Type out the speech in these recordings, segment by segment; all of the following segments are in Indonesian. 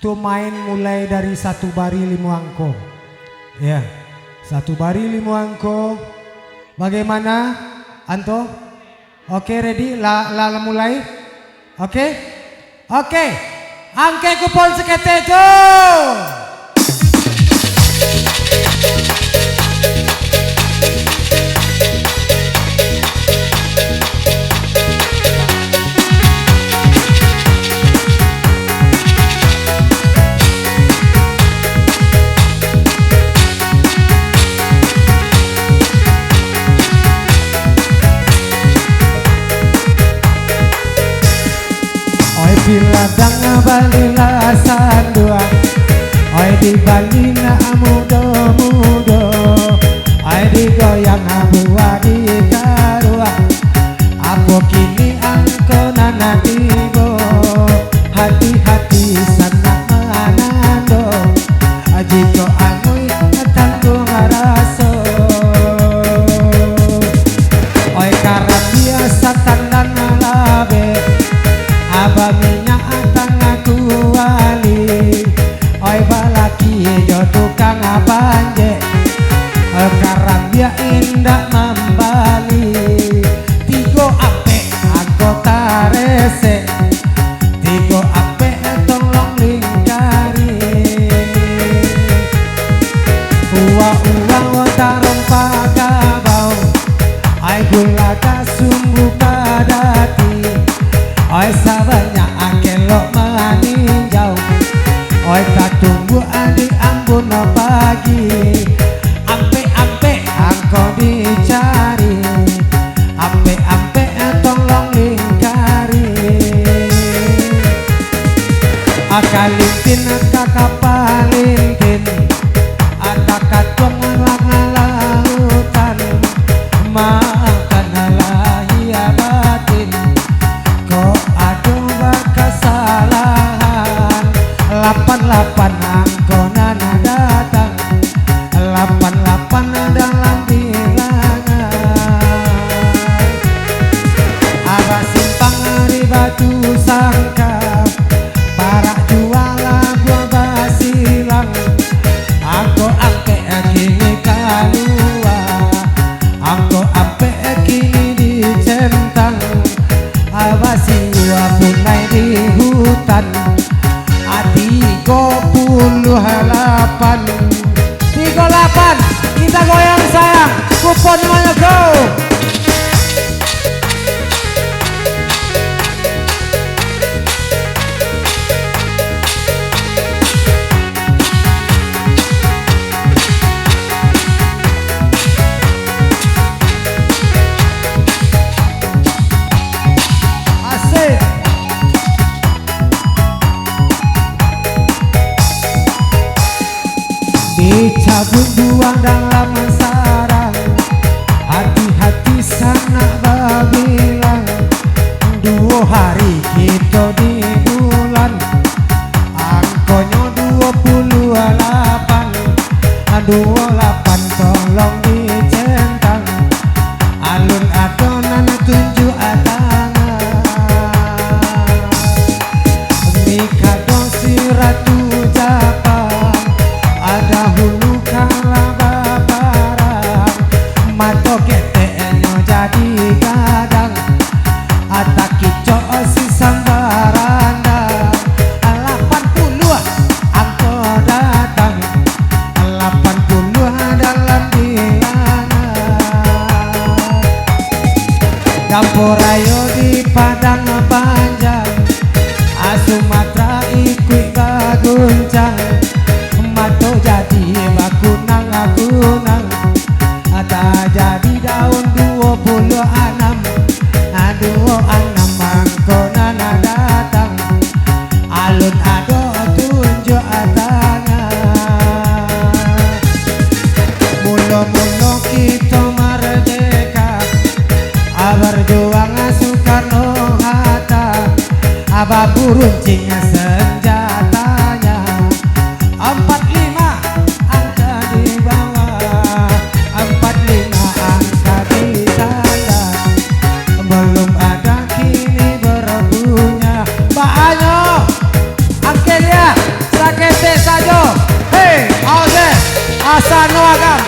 Itu main mulai dari 1 baris 5 angko. Ya, 1 baris 5 angko. Bagaimana, Anto? Oke, ready? La mulai? Oke? Oke. Angke kupon sekete tuh. Bila dang balila sandua, oi di Bali na mudo-mudo, oi di goyang abua di karua, apa kini angko nana tibo, hati-hati sana manando, jika angui tanggung raso, oi karena biasa tandan labe. Abaminya atang aku wali, oi balaki jo tukang abanje, karang dia indah membali, tigo ape anggota rese, tigo ape tolong lingkari, uang tarong pagabau, ai gulaga sumbu kadati. Oi sabarnya akelok meninjau, oi tak tunggu adi ambun pagi, ampe angko dicari, ampe tolong lingkari, akalintin kakak palintin, atakat pengalang lautan, makan lahia batin. Kesalahan 88 angko nana datang, 88 dalam bilangan. Abah simpang hari batu sangka, para jualan gua basilang, angko angke kini kalua, angko ampe kini dicentang. Abah siwa punai di hutan, 38 kita goyang sayang, kupon mana go. Dicabut buang dalam sarang, hati-hati sana babilang, 2 hari kita di bulan, angkonya 28, 28 tolong dicentang, alun adonan tunjuk tangan, mikado si ratu Jepang. Ada hulu kala babarang, mato ketenyo jadi gadang, ata kico si sambaranda, 80 angko datang, 80 dalam bilangan. Dapur ayo di Padang Panjang, Sumatera ikut baguncang, mato jadi bakunang, ada jadi daun 26, 26 angko nana datang, alun ado tunjuk tangan, mula-mula kita merdeka, berjuang Soekarno-Hatta, abah buruncing senjatanya, 45 angka di bawah, 45 angka di tanda, belum ada kini berpunya. Mbak Anyo, angkelnya Asano agam.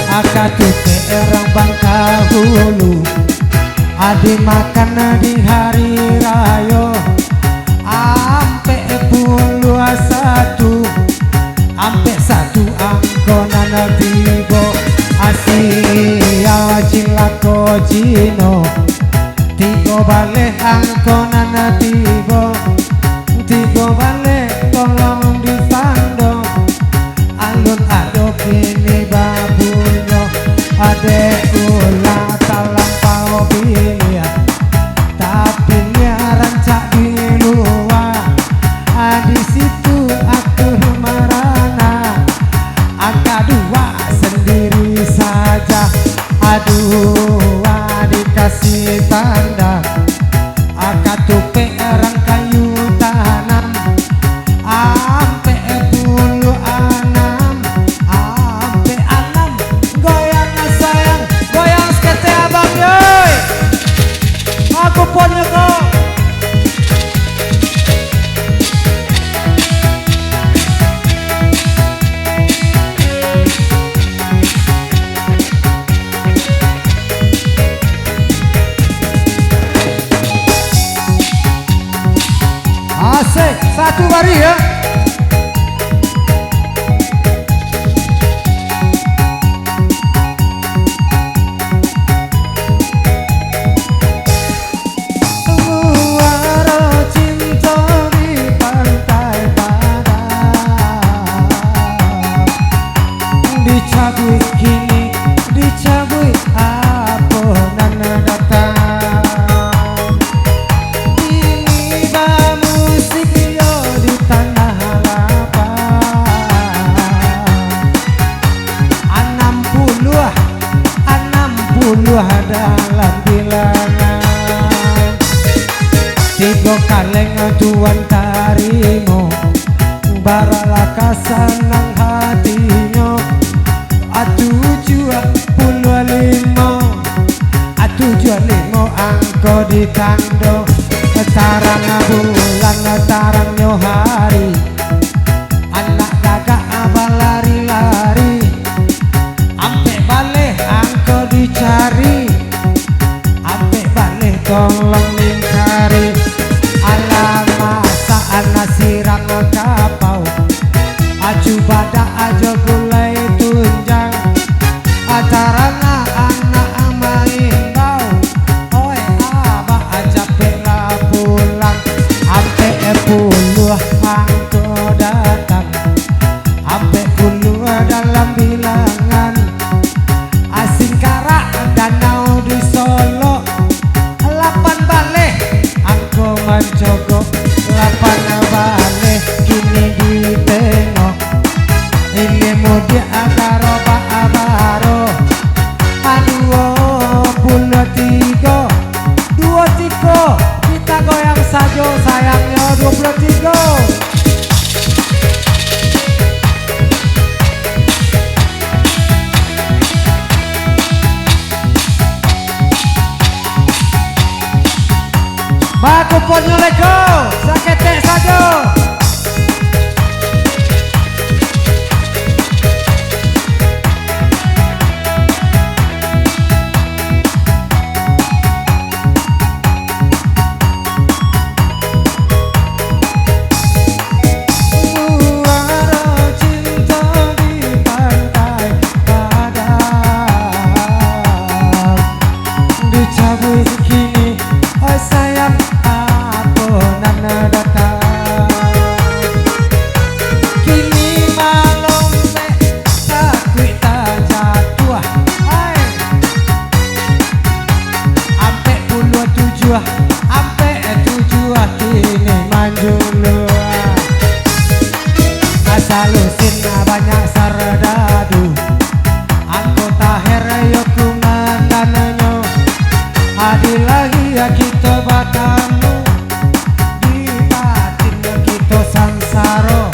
Akatuke orang Bangka Hulu, adi makan di hari raya, ampe puluh satu, ampe satu angkonan tigo, Asia cilako Cino, tigo balik angkonan tigo balik tolong dipandang, alun adok ini babunya. Adek gula tak lampau pilihan, tapi rancak di luar. Di situ aku marana, angka dua sendiri saja. Aduh, dikasih tanda, angka tupe orang kayu tanam, ampe puluh anam, ampe anam. Goyang sayang, goyang sekete abang yoi. Aku punya kau. Asik, satu bari ya. Dicabut kini, dicabut apa nana datang. Ini bah musik yo di tanah lapang. 60 dalam bilangan. Tiga kaleng tuan tarimo, baralaka senang hatinya. 75 angko di tando, tarang bulan tarang hari, anak gagak abang lari-lari, ampe balik angko dicari, ampe balik tolong lingkari. Alamak saat nasirang kapau, aju badak aja gulai tunjang, acarana anak main bau, oi abah aja pela pulang, ampe puluh angko datang, ampe puluh dalam bilangan. Asing karak danau di Solo, 8 balik angko mencogo, 8 balik kini ditengok. Ini mudia karo Pak Abaro, 23 kita goyang saja sayangnya 23. Baku ponyo lego, sakete saja. Dicabut kini, oh sayang dananya adil lagi ya kita bakamu di batin kita sangsara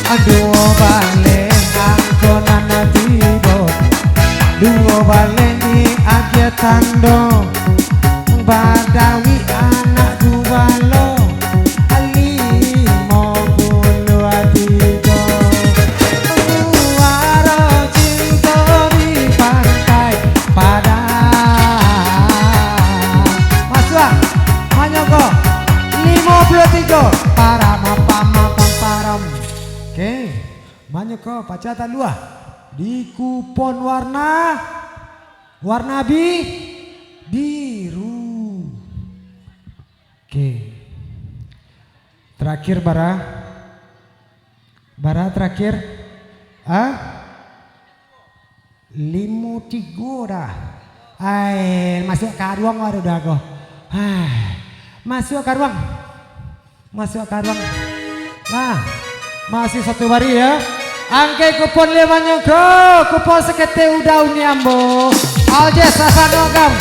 aduh balik angko nana tido duo balik ni agia tando badawi anak gubalo alimo bulu adigo waro cinta di pantai padang masuk manyoko 53 para mapam param oke manyoko pacatan dua di kupon warna biru. Oke. Terakhir bara terakhir. 53 dah. Masuk ke ruang udah go. Masuk ke ruang. Nah, masih satu baris ya. Angke kupon lemanya go, kupon sekete udah uniambo. Aljes asanogam.